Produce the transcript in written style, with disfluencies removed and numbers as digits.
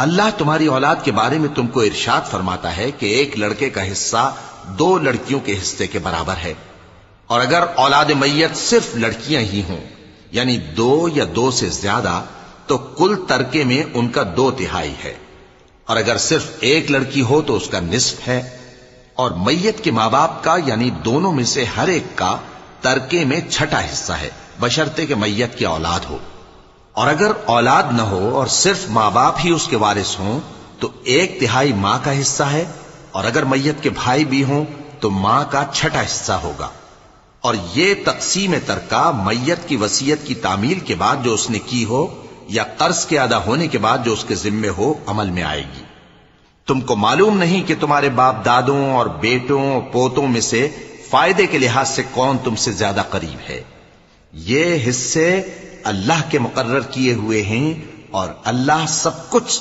اللہ تمہاری اولاد کے بارے میں تم کو ارشاد فرماتا ہے کہ ایک لڑکے کا حصہ 2 لڑکیوں کے حصے کے برابر ہے، اور اگر اولاد میت صرف لڑکیاں ہی ہوں یعنی 2 یا 2 سے زیادہ تو کل ترکے میں ان کا 2/3 ہے، اور اگر صرف ایک لڑکی ہو تو اس کا نصف ہے، اور میت کے ماں باپ کا یعنی دونوں میں سے ہر ایک کا ترکے میں 6واں حصہ ہے، بشرطے کہ میت کی اولاد ہو، اور اگر اولاد نہ ہو اور صرف ماں باپ ہی اس کے وارث ہوں تو 1/3 ماں کا حصہ ہے، اور اگر میت کے بھائی بھی ہوں تو ماں کا 6واں حصہ ہوگا۔ اور یہ تقسیم ترکہ میت کی وصیت کی تعمیل کے بعد جو اس نے کی ہو یا قرض کے ادا ہونے کے بعد جو اس کے ذمے ہو عمل میں آئے گی۔ تم کو معلوم نہیں کہ تمہارے باپ دادوں اور بیٹوں اور پوتوں میں سے فائدے کے لحاظ سے کون تم سے زیادہ قریب ہے۔ یہ حصے اللہ کے مقرر کیے ہوئے ہیں اور اللہ سب کچھ